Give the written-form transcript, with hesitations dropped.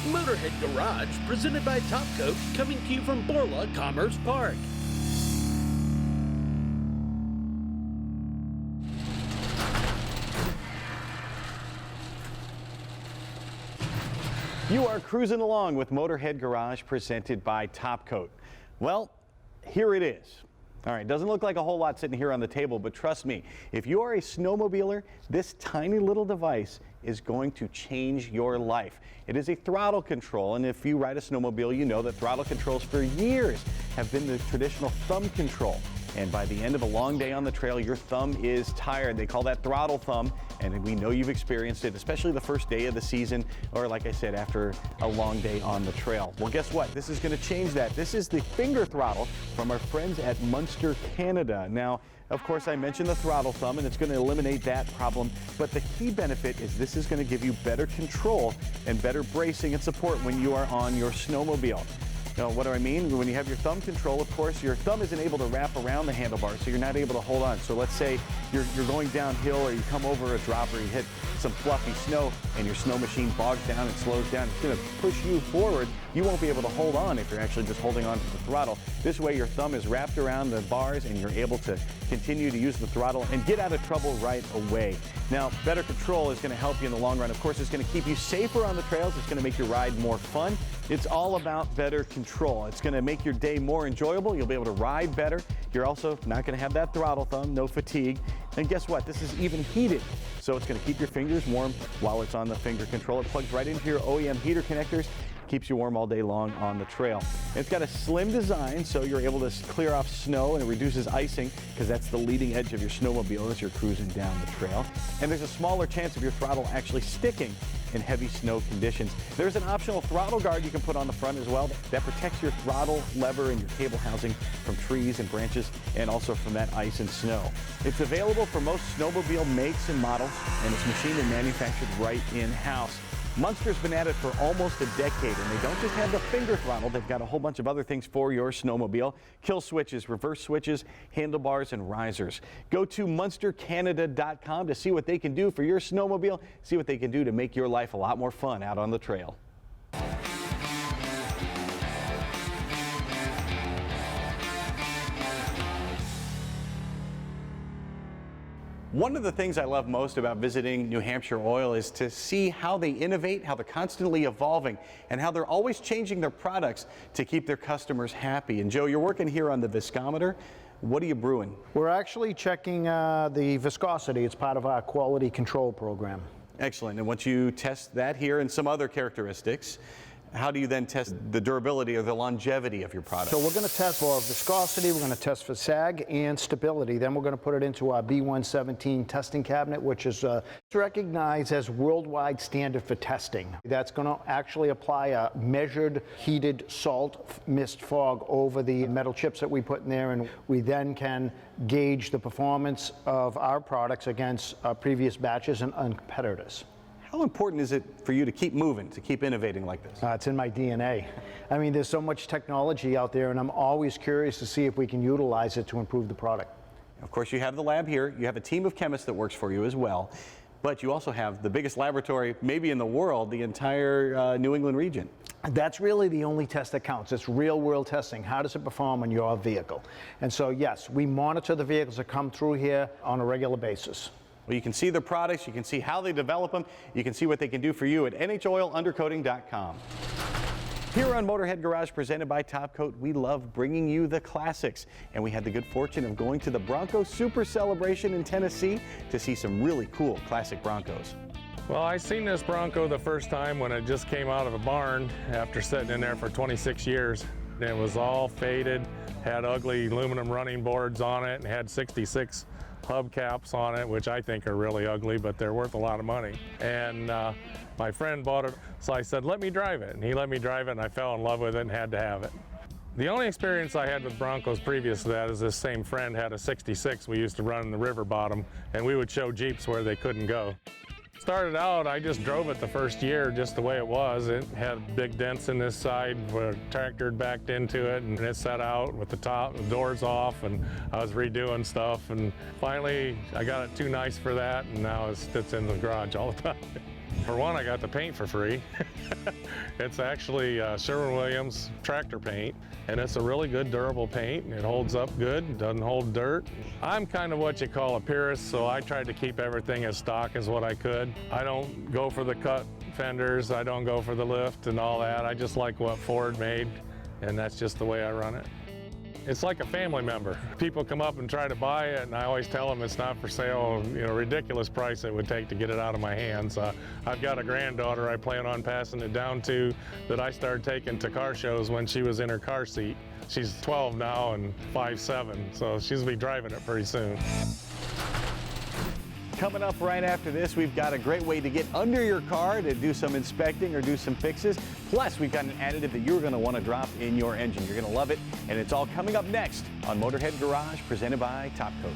Motorhead Garage, presented by Top Coat, coming to you from Borla Commerce Park. You are cruising along with Motorhead Garage, presented by Top Coat. Well, here it is. All right, doesn't look like a whole lot sitting here on the table, but trust me, if you are a snowmobiler, this tiny little device is going to change your life. It is a throttle control, and if you ride a snowmobile, you know that throttle controls for years have been the traditional thumb control. And by the end of a long day on the trail, your thumb is tired. They call that throttle thumb, and we know you've experienced it, especially the first day of the season, or like I said, after a long day on the trail. Well, guess what? This is going to change that. This is the finger throttle from our friends at Munster, Canada. Now, of course, I mentioned the throttle thumb, and it's going to eliminate that problem, but the key benefit is this is going to give you better control and better bracing and support when you are on your snowmobile. Now, what do I mean? When you have your thumb control, of course, your thumb isn't able to wrap around the handlebars, so you're not able to hold on. So let's say you're going downhill, or you come over a drop, or you hit some fluffy snow, and your snow machine bogs down and slows down. It's going to push you forward. You won't be able to hold on if you're actually just holding on to the throttle. This way, your thumb is wrapped around the bars, and you're able to continue to use the throttle and get out of trouble right away. Now, better control is going to help you in the long run. Of course, it's going to keep you safer on the trails. It's going to make your ride more fun. It's all about better control. It's going to make your day more enjoyable. You'll be able to ride better. You're also not going to have that throttle thumb, no fatigue. And guess what? This is even heated. So it's going to keep your fingers warm while it's on the finger control. It plugs right into your OEM heater connectors. Keeps you warm all day long on the trail. It's got a slim design, so you're able to clear off snow, and it reduces icing, because that's the leading edge of your snowmobile as you're cruising down the trail. And there's a smaller chance of your throttle actually sticking in heavy snow conditions. There's an optional throttle guard you can put on the front as well that protects your throttle lever and your cable housing from trees and branches, and also from that ice and snow. It's available for most snowmobile makes and models, and it's machined and manufactured right in-house. Munster's been at it for almost a decade, and they don't just have the finger throttle, they've got a whole bunch of other things for your snowmobile. Kill switches, reverse switches, handlebars, and risers. Go to munstercanada.com to see what they can do for your snowmobile, see what they can do to make your life a lot more fun out on the trail. One of the things I love most about visiting New Hampshire Oil is to see how they innovate, how they're constantly evolving, and how they're always changing their products to keep their customers happy. And Joe, you're working here on the viscometer. What are you brewing? We're actually checking the viscosity. It's part of our quality control program. Excellent. And once you test that here and some other characteristics, how do you then test the durability or the longevity of your product? So we're going to test for viscosity, we're going to test for sag and stability. Then we're going to put it into our B117 testing cabinet, which is recognized as worldwide standard for testing. That's going to actually apply a measured heated salt mist fog over the metal chips that we put in there, and we then can gauge the performance of our products against previous batches and competitors. How important is it for you to keep moving, to keep innovating like this? It's in my DNA. I mean, there's so much technology out there, and I'm always curious to see if we can utilize it to improve the product. Of course, you have the lab here. You have a team of chemists that works for you as well. But you also have the biggest laboratory, maybe in the world, the entire New England region. That's really the only test that counts. It's real-world testing. How does it perform on your vehicle? And so, yes, we monitor the vehicles that come through here on a regular basis. Well, you can see their products, you can see how they develop them, you can see what they can do for you at NHOilUndercoating.com. Here on Motorhead Garage, presented by Top Coat, we love bringing you the classics. And we had the good fortune of going to the Bronco Super Celebration in Tennessee to see some really cool classic Broncos. Well, I seen this Bronco the first time when it just came out of a barn after sitting in there for 26 years. It was all faded, had ugly aluminum running boards on it, and had 66 hubcaps on it, which I think are really ugly, but they're worth a lot of money. And my friend bought it, so I said, let me drive it. And he let me drive it, and I fell in love with it and had to have it. The only experience I had with Broncos previous to that is this same friend had a 66 we used to run in the river bottom, and we would show Jeeps where they couldn't go. Started out, I just drove it the first year just the way it was. It had big dents in this side where a tractor had backed into it, and it set out with the doors off, and I was redoing stuff, and finally I got it too nice for that, and now it sits in the garage all the time. For one, I got the paint for free. It's actually Sherwin-Williams tractor paint, and it's a really good durable paint. It holds up good, doesn't hold dirt. I'm kind of what you call a purist, so I tried to keep everything as stock as what I could. I don't go for the cut fenders, I don't go for the lift and all that. I just like what Ford made, and that's just the way I run it. It's like a family member. People come up and try to buy it, and I always tell them it's not for sale. You know, ridiculous price it would take to get it out of my hands. I've got a granddaughter I plan on passing it down to that I started taking to car shows when she was in her car seat. She's 12 now and 5'7", so she's gonna be driving it pretty soon. Coming up right after this, we've got a great way to get under your car to do some inspecting or do some fixes. Plus, we've got an additive that you're going to want to drop in your engine. You're going to love it, and it's all coming up next on Motorhead Garage, presented by Top Coat.